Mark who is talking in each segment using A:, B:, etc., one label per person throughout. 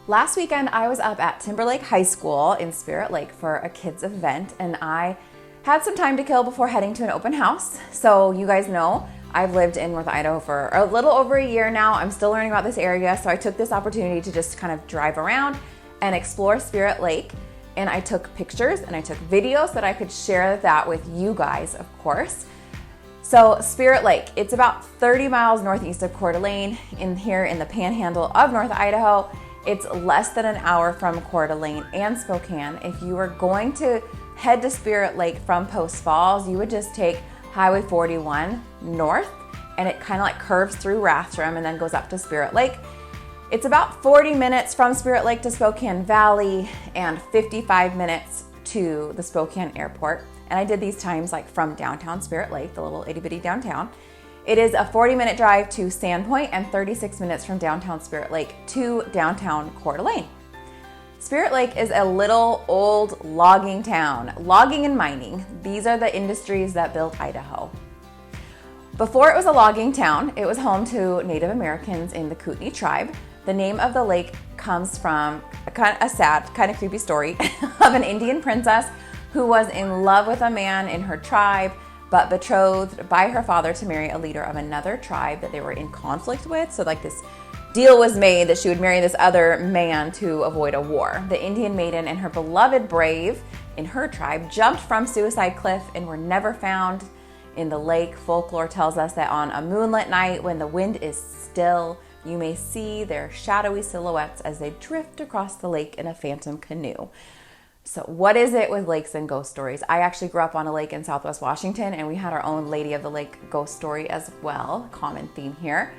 A: Last weekend, I was up at Timberlake High School in Spirit Lake for a kids event, and I had some time to kill before heading to an open house. So you guys know I've lived in North Idaho for a little over a year now. I'm still learning about this area, so I took this opportunity to just kind of drive around and explore Spirit Lake. And I took pictures and I took videos that I could share that with you guys, of course. So Spirit Lake, it's about 30 miles northeast of Coeur d'Alene here in the panhandle of North Idaho. It's less than an hour from Coeur d'Alene and Spokane. If you were going to head to Spirit Lake from Post Falls, you would just take Highway 41 north, and it kind of like curves through Rathdrum and then goes up to Spirit Lake. It's about 40 minutes from Spirit Lake to Spokane Valley and 55 minutes to the Spokane Airport. And I did these times like from downtown Spirit Lake, the little itty bitty downtown. It is a 40-minute drive to Sandpoint and 36 minutes from downtown Spirit Lake to downtown Coeur d'Alene. Spirit Lake is a little old logging town. Logging and mining, these are the industries that built Idaho. Before it was a logging town, it was home to Native Americans in the 𝐭oTꞌnঃ tribe. The name of the lake comes from a sad, kind of creepy story of an Indian princess who was in love with a man in her tribe, but betrothed by her father to marry a leader of another tribe that they were in conflict with. So like this deal was made that she would marry this other man to avoid a war. The Indian maiden and her beloved brave in her tribe jumped from Suicide Cliff and were never found in the lake. Folklore tells us that on a moonlit night when the wind is still, you may see their shadowy silhouettes as they drift across the lake in a phantom canoe. So what is it with lakes and ghost stories? I actually grew up on a lake in Southwest Washington, and we had our own Lady of the Lake ghost story as well, common theme here.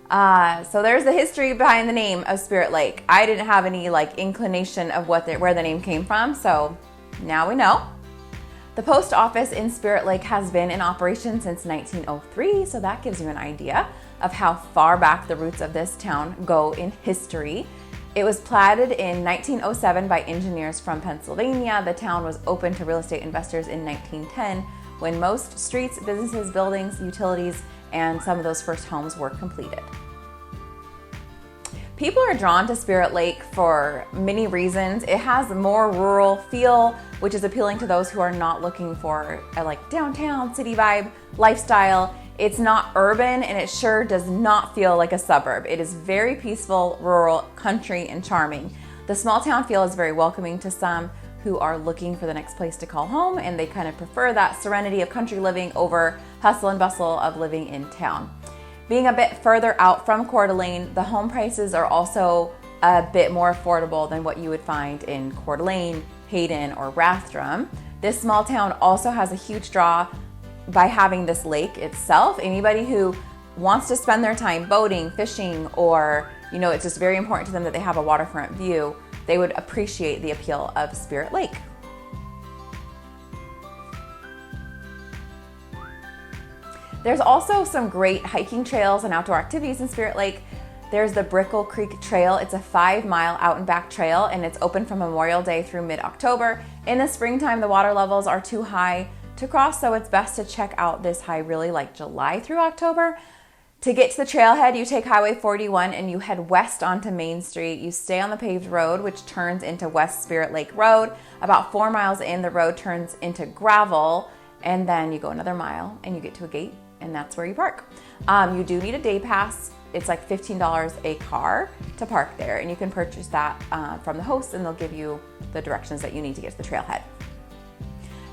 A: So there's the history behind the name of Spirit Lake. I didn't have any inclination of where the name came from, so now we know. The post office in Spirit Lake has been in operation since 1903, so that gives you an idea of how far back the roots of this town go in history. It was platted in 1907 by engineers from Pennsylvania. The town was open to real estate investors in 1910 when most streets, businesses, buildings, utilities, and some of those first homes were completed. People are drawn to Spirit Lake for many reasons. It has a more rural feel, which is appealing to those who are not looking for a downtown city vibe lifestyle. It's not urban, and it sure does not feel like a suburb. It is very peaceful, rural, country, and charming. The small town feel is very welcoming to some who are looking for the next place to call home, and they kind of prefer that serenity of country living over hustle and bustle of living in town. Being a bit further out from Coeur d'Alene, the home prices are also a bit more affordable than what you would find in Coeur d'Alene, Hayden, or Rathdrum. This small town also has a huge draw by having this lake itself. Anybody who wants to spend their time boating, fishing, or it's just very important to them that they have a waterfront view, they would appreciate the appeal of Spirit Lake. There's also some great hiking trails and outdoor activities in Spirit Lake. There's the 𝐥𝐤 Creek Trail. It's a 5-mile out and back trail, and it's open from Memorial Day through mid-October. In the springtime, the water levels are too high to cross, so it's best to check out this high really July through October. To get to the trailhead, you take Highway 41 and you head west onto Main Street. You stay on the paved road, which turns into West Spirit Lake Road. About 4 miles in, the road turns into gravel, and then you go another mile and you get to a gate, and that's where you park. You do need a day pass. It's like $15 a car to park there, and you can purchase that from the host, and they'll give you the directions that you need to get to the trailhead.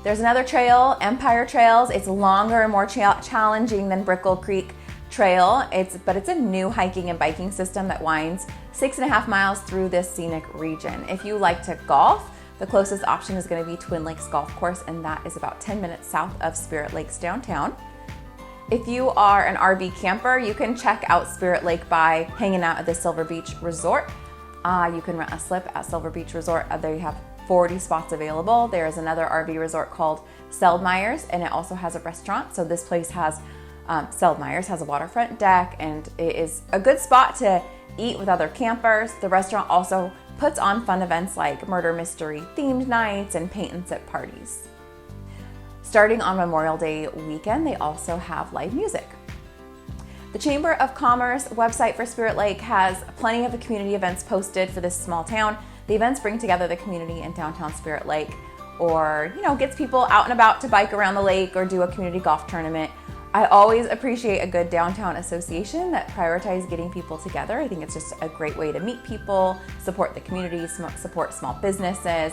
A: There's another trail, Empire Trails. It's longer and more challenging than 𝐥𝐤 Creek Trail, but it's a new hiking and biking system that winds 6.5 miles through this scenic region. If you like to golf, the closest option is going to be Twin Lakes Golf Course, and that is about 10 minutes south of Spirit Lakes downtown. If you are an RV camper, you can check out Spirit Lake by hanging out at the Silver Beach Resort. You can rent a slip at Silver Beach Resort. They have 40 spots available. There is another RV resort called 𝐦𝐨𝐬𝐬, and it also has a restaurant. So this place has, 𝐦𝐨𝐬𝐬 has a waterfront deck, and it is a good spot to eat with other campers. The restaurant also puts on fun events like murder mystery themed nights and paint and sip parties. Starting on Memorial Day weekend, they also have live music. The Chamber of Commerce website for Spirit Lake has plenty of the community events posted for this small town. The events bring together the community in downtown Spirit Lake, or gets people out and about to bike around the lake or do a community golf tournament. I always appreciate a good downtown association that prioritizes getting people together. I think it's just a great way to meet people, support the community, support small businesses.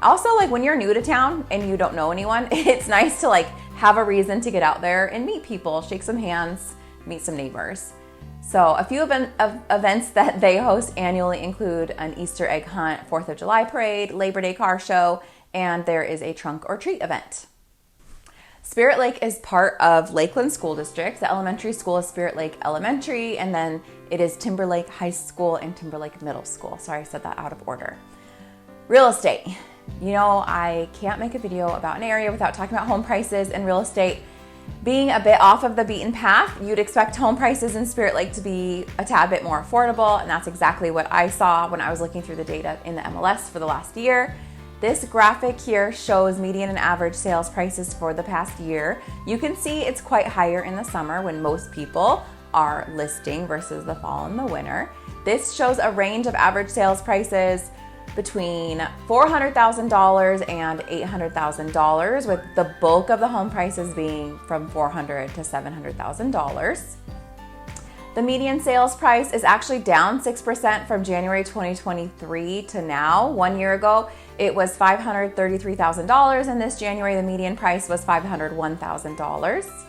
A: Also, like when you're new to town and you don't know anyone, it's nice to like have a reason to get out there and meet people, shake some hands, meet some neighbors. So a few events that they host annually include an Easter egg hunt, 4th of July parade, Labor Day car show, and there is a trunk or treat event. Spirit Lake is part of Lakeland School District. The elementary school is Spirit Lake Elementary, and then it is Timberlake High School and Timberlake Middle School. Sorry, I said that out of order. Real estate. I can't make a video about an area without talking about home prices and real estate being a bit off of the beaten path. You'd expect home prices in Spirit Lake to be a tad bit more affordable, and that's exactly what I saw when I was looking through the data in the MLS for the last year. This graphic here shows median and average sales prices for the past year. You can see it's quite higher in the summer when most people are listing versus the fall and the winter. This shows a range of average sales prices between $400,000 and $800,000, with the bulk of the home prices being from $400,000 to $700,000. The median sales price is actually down 6% from January 2023 to now. 1 year ago, it was $533,000, and this January, the median price was $501,000.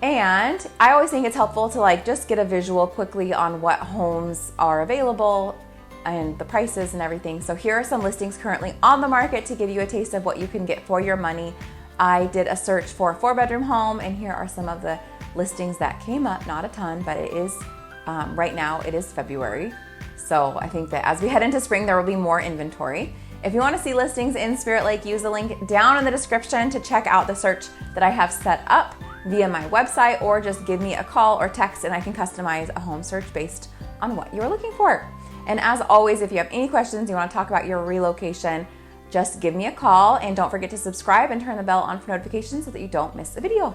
A: And I always think it's helpful to just get a visual quickly on what homes are available and the prices and everything. So here are some listings currently on the market to give you a taste of what you can get for your money. I did a search for a 4-bedroom home, and here are some of the listings that came up. Not a ton, but it is right now it is February. So I think that as we head into spring, there will be more inventory. If you want to see listings in Spirit Lake, use the link down in the description to check out the search that I have set up via my website, or just give me a call or text and I can customize a home search based on what you're looking for. And as always, if you have any questions, you want to talk about your relocation, just give me a call, and don't forget to subscribe and turn the bell on for notifications so that you don't miss a video.